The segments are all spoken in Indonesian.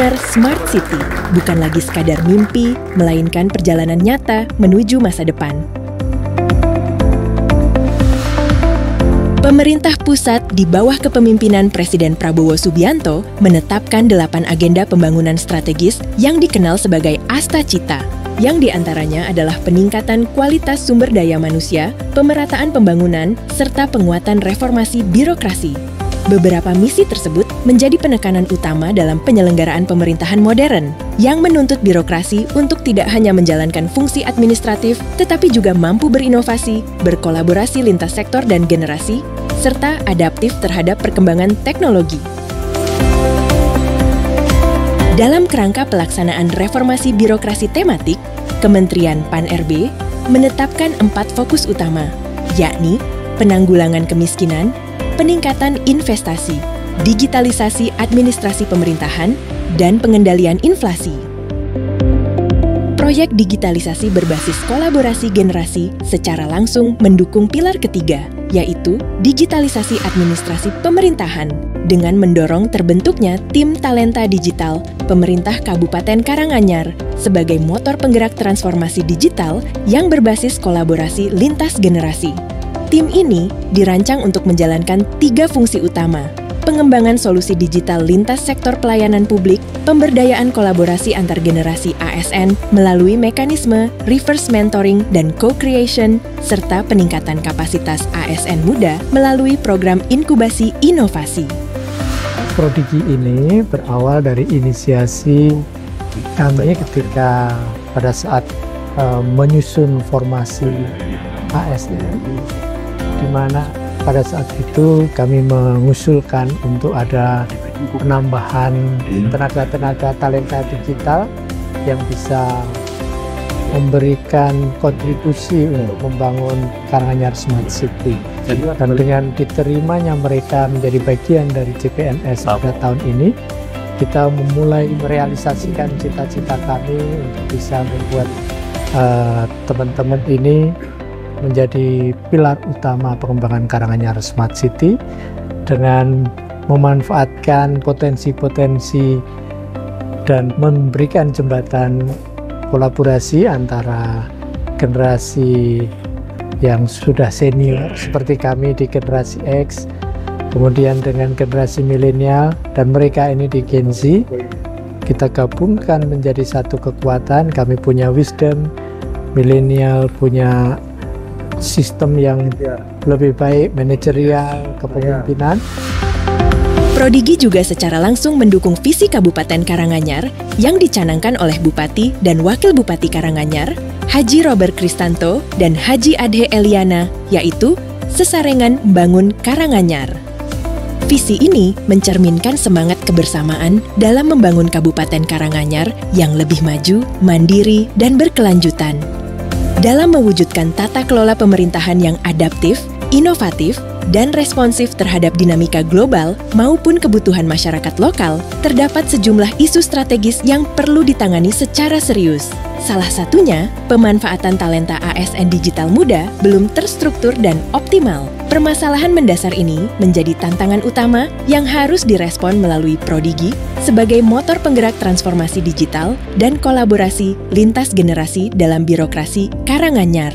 Karanganyar Smart City bukan lagi sekadar mimpi, melainkan perjalanan nyata menuju masa depan. Pemerintah pusat di bawah kepemimpinan Presiden Prabowo Subianto menetapkan 8 agenda pembangunan strategis yang dikenal sebagai Astacita, yang diantaranya adalah peningkatan kualitas sumber daya manusia, pemerataan pembangunan, serta penguatan reformasi birokrasi. Beberapa misi tersebut menjadi penekanan utama dalam penyelenggaraan pemerintahan modern yang menuntut birokrasi untuk tidak hanya menjalankan fungsi administratif, tetapi juga mampu berinovasi, berkolaborasi lintas sektor dan generasi, serta adaptif terhadap perkembangan teknologi. Dalam kerangka pelaksanaan reformasi birokrasi tematik, Kementerian Pan-RB menetapkan 4 fokus utama, yakni penanggulangan kemiskinan, peningkatan investasi, digitalisasi administrasi pemerintahan, dan pengendalian inflasi. Proyek digitalisasi berbasis kolaborasi generasi secara langsung mendukung pilar ketiga, yaitu digitalisasi administrasi pemerintahan, dengan mendorong terbentuknya tim talenta digital pemerintah Kabupaten Karanganyar sebagai motor penggerak transformasi digital yang berbasis kolaborasi lintas generasi. Tim ini dirancang untuk menjalankan 3 fungsi utama: pengembangan solusi digital lintas sektor pelayanan publik, pemberdayaan kolaborasi antar generasi ASN melalui mekanisme reverse mentoring dan co-creation, serta peningkatan kapasitas ASN muda melalui program inkubasi inovasi. Prodigi ini berawal dari inisiasi kami ketika pada saat menyusun formasi ASN, di mana pada saat itu kami mengusulkan untuk ada penambahan tenaga-tenaga talenta digital yang bisa memberikan kontribusi untuk membangun Karanganyar Smart City. Dan dengan diterimanya mereka menjadi bagian dari CPNS pada tahun ini, kita memulai merealisasikan cita-cita kami untuk bisa membuat teman-teman ini menjadi pilar utama pengembangan Karanganyar Smart City dengan memanfaatkan potensi-potensi dan memberikan jembatan kolaborasi antara generasi yang sudah senior seperti kami di generasi X, kemudian dengan generasi milenial, dan mereka ini di Gen Z. Kita gabungkan menjadi satu kekuatan. Kami punya wisdom, milenial punya sistem yang lebih baik, manajerial, kepemimpinan. Prodigi juga secara langsung mendukung visi Kabupaten Karanganyar yang dicanangkan oleh Bupati dan Wakil Bupati Karanganyar, Haji Robert Kristanto dan Haji Adhe Eliana, yaitu Sesarengan Bangun Karanganyar. Visi ini mencerminkan semangat kebersamaan dalam membangun Kabupaten Karanganyar yang lebih maju, mandiri, dan berkelanjutan. Dalam mewujudkan tata kelola pemerintahan yang adaptif, inovatif, dan responsif terhadap dinamika global maupun kebutuhan masyarakat lokal, terdapat sejumlah isu strategis yang perlu ditangani secara serius. Salah satunya, pemanfaatan talenta ASN digital muda belum terstruktur dan optimal. Permasalahan mendasar ini menjadi tantangan utama yang harus direspon melalui Prodigi sebagai motor penggerak transformasi digital dan kolaborasi lintas generasi dalam birokrasi Karanganyar.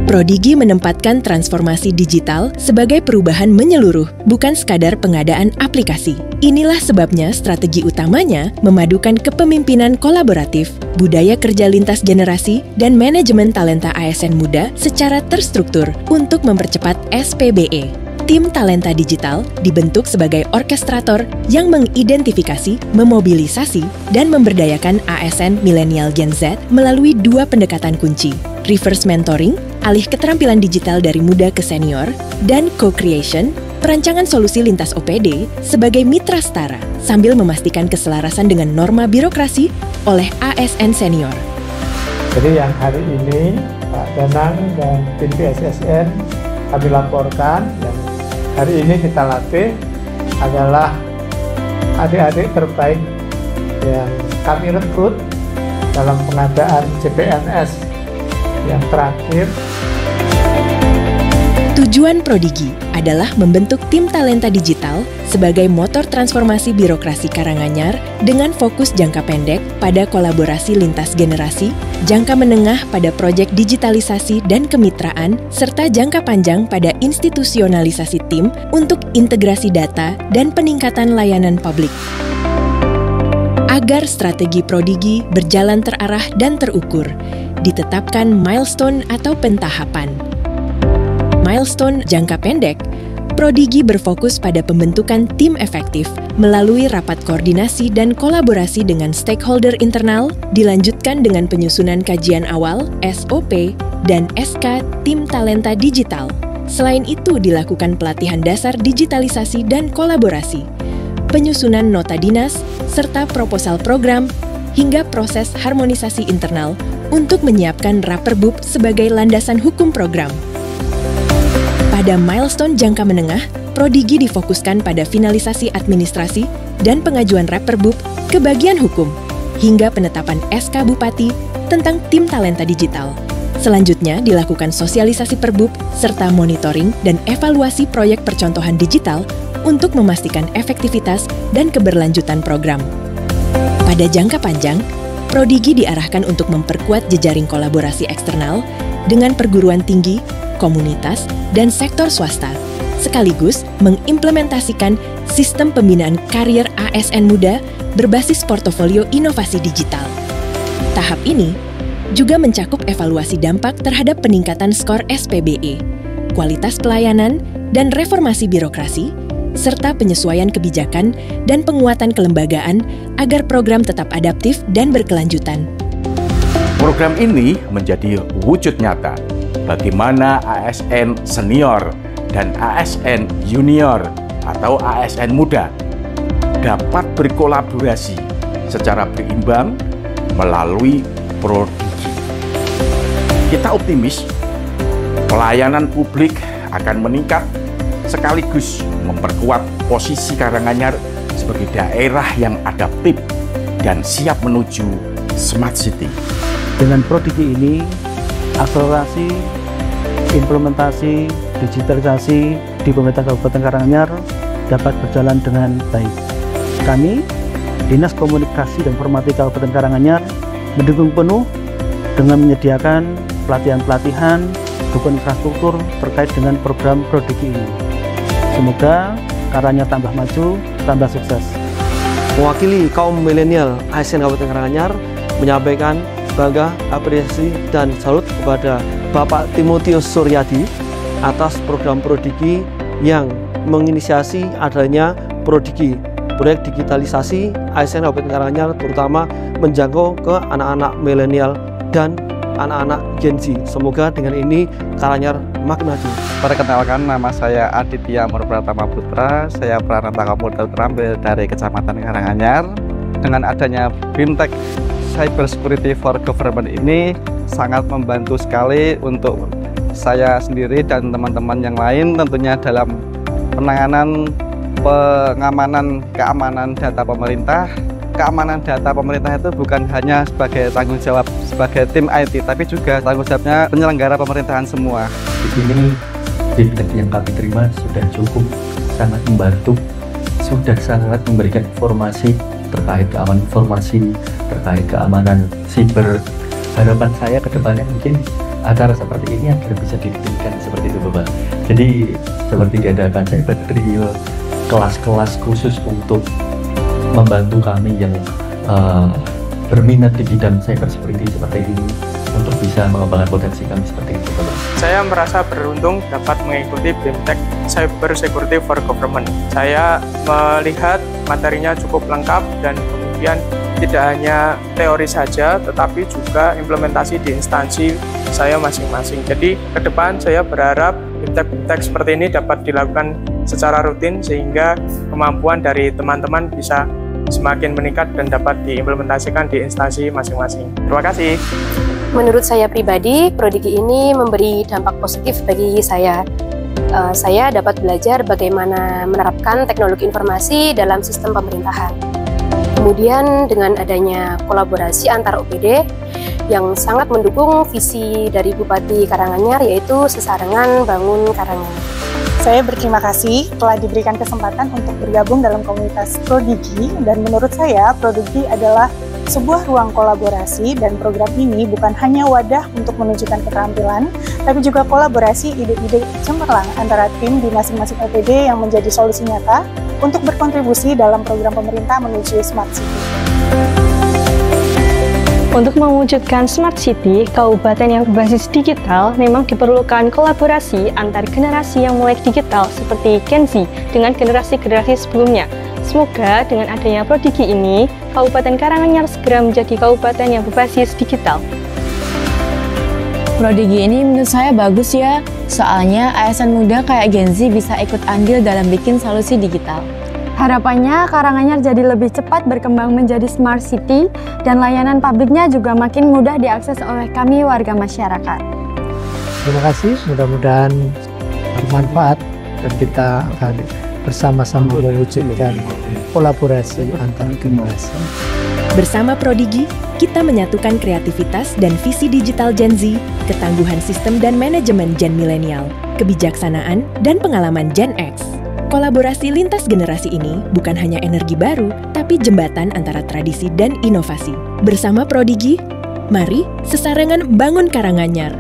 Prodigi menempatkan transformasi digital sebagai perubahan menyeluruh, bukan sekadar pengadaan aplikasi. Inilah sebabnya strategi utamanya memadukan kepemimpinan kolaboratif, budaya kerja lintas generasi, dan manajemen talenta ASN muda secara terstruktur untuk mempercepat SPBE. Tim talenta digital dibentuk sebagai orkestrator yang mengidentifikasi, memobilisasi, dan memberdayakan ASN milenial Gen Z melalui 2 pendekatan kunci: reverse mentoring, alih keterampilan digital dari muda ke senior, dan co-creation, perancangan solusi lintas OPD sebagai mitra setara, sambil memastikan keselarasan dengan norma birokrasi oleh ASN senior. Jadi yang hari ini Pak Danang dan tim PSSN kami laporkan, dan hari ini kita latih adalah adik-adik terbaik yang kami rekrut dalam pengadaan CPNS yang terakhir. Tujuan Prodigi adalah membentuk tim talenta digital sebagai motor transformasi birokrasi Karanganyar dengan fokus jangka pendek pada kolaborasi lintas generasi, jangka menengah pada proyek digitalisasi dan kemitraan, serta jangka panjang pada institusionalisasi tim untuk integrasi data dan peningkatan layanan publik. Agar strategi Prodigi berjalan terarah dan terukur, ditetapkan milestone atau pentahapan. Milestone jangka pendek, Prodigi berfokus pada pembentukan tim efektif melalui rapat koordinasi dan kolaborasi dengan stakeholder internal, dilanjutkan dengan penyusunan kajian awal, SOP, dan SK tim talenta digital. Selain itu dilakukan pelatihan dasar digitalisasi dan kolaborasi, penyusunan nota dinas, serta proposal program, hingga proses harmonisasi internal untuk menyiapkan Raperbub sebagai landasan hukum program. Pada milestone jangka menengah, Prodigi difokuskan pada finalisasi administrasi dan pengajuan Raperbub ke bagian hukum, hingga penetapan SK Bupati tentang tim talenta digital. Selanjutnya dilakukan sosialisasi Perbub serta monitoring dan evaluasi proyek percontohan digital untuk memastikan efektivitas dan keberlanjutan program. Pada jangka panjang, Prodigi diarahkan untuk memperkuat jejaring kolaborasi eksternal dengan perguruan tinggi, komunitas, dan sektor swasta, sekaligus mengimplementasikan sistem pembinaan karier ASN muda berbasis portofolio inovasi digital. Tahap ini juga mencakup evaluasi dampak terhadap peningkatan skor SPBE, kualitas pelayanan, dan reformasi birokrasi, serta penyesuaian kebijakan dan penguatan kelembagaan agar program tetap adaptif dan berkelanjutan. Program ini menjadi wujud nyata bagaimana ASN senior dan ASN junior atau ASN muda dapat berkolaborasi secara berimbang melalui Prodigi. Kita optimis pelayanan publik akan meningkat sekaligus memperkuat posisi Karanganyar sebagai daerah yang adaptif dan siap menuju Smart City. Dengan Prodigi ini, akselerasi, implementasi, digitalisasi di pemerintah Kabupaten Karanganyar dapat berjalan dengan baik. Kami, Dinas Komunikasi dan Informatika Kabupaten Karanganyar, mendukung penuh dengan menyediakan pelatihan-pelatihan, dukungan infrastruktur terkait dengan program Prodigi ini. Semoga Karanganyar tambah maju, tambah sukses. Mewakili kaum milenial ASN Kabupaten Karanganyar menyampaikan bangga, apresiasi, dan salut kepada Bapak Timotius Suryadi atas program Prodigi yang menginisiasi adanya Prodigi, proyek digitalisasi ASN Kabupaten Karanganyar, terutama menjangkau ke anak-anak milenial dan anak-anak Gen Z. Semoga dengan ini Karanganyar makin maju. Perkenalkan, nama saya Aditya Murpratama Putra. Saya Pranata Kapolda terampil dari Kecamatan Karanganyar. Dengan adanya BIMTEK Cyber Security for Government ini sangat membantu sekali untuk saya sendiri dan teman-teman yang lain tentunya dalam penanganan pengamanan keamanan data pemerintah. Keamanan data pemerintah itu bukan hanya sebagai tanggung jawab sebagai tim IT, tapi juga tanggung jawabnya penyelenggara pemerintahan semua. Di sini feedback yang kami terima sudah cukup, sangat membantu, sudah sangat memberikan informasi terkait keamanan informasi, terkait keamanan siber. Harapan saya ke depannya mungkin acara seperti ini agar bisa didirikan seperti itu, Bapak. Jadi seperti diadakan cyber drill, kelas-kelas khusus untuk membantu kami yang berminat di bidang cyber security seperti ini untuk bisa mengembangkan potensi kami seperti itu, Bapak. Saya merasa beruntung dapat mengikuti BIMTEK Cyber Security for Government. Saya melihat materinya cukup lengkap dan kemudian tidak hanya teori saja, tetapi juga implementasi di instansi saya masing-masing. Jadi ke depan saya berharap BIMTEK seperti ini dapat dilakukan secara rutin sehingga kemampuan dari teman-teman bisa semakin meningkat dan dapat diimplementasikan di instansi masing-masing. Terima kasih. Menurut saya pribadi, Prodigi ini memberi dampak positif bagi saya. Saya dapat belajar bagaimana menerapkan teknologi informasi dalam sistem pemerintahan. Kemudian dengan adanya kolaborasi antar OPD yang sangat mendukung visi dari Bupati Karanganyar, yaitu Sesarengan Bangun Karanganyar. Saya berterima kasih telah diberikan kesempatan untuk bergabung dalam komunitas Prodigi, dan menurut saya Prodigi adalah sebuah ruang kolaborasi, dan program ini bukan hanya wadah untuk menunjukkan keterampilan, tapi juga kolaborasi ide-ide cemerlang antara tim di masing-masing OPD yang menjadi solusi nyata untuk berkontribusi dalam program pemerintah menuju Smart City. Untuk mewujudkan Smart City, kabupaten yang berbasis digital memang diperlukan kolaborasi antar generasi yang melek digital seperti Gen Z dengan generasi-generasi sebelumnya. Semoga dengan adanya Prodigi ini, Kabupaten Karanganyar segera menjadi kabupaten yang berbasis digital. Prodigi ini menurut saya bagus ya, soalnya ASN muda kayak Gen Z bisa ikut andil dalam bikin solusi digital. Harapannya Karanganyar jadi lebih cepat berkembang menjadi Smart City dan layanan publiknya juga makin mudah diakses oleh kami warga masyarakat. Terima kasih, mudah-mudahan bermanfaat dan kita akan bersama-sama mewujudkan kolaborasi antar generasi. Bersama Prodigi, kita menyatukan kreativitas dan visi digital Gen Z, ketangguhan sistem dan manajemen Gen Milenial, kebijaksanaan dan pengalaman Gen X. Kolaborasi lintas generasi ini bukan hanya energi baru, tapi jembatan antara tradisi dan inovasi. Bersama Prodigi, mari Sesarengan Bangun Karanganyar.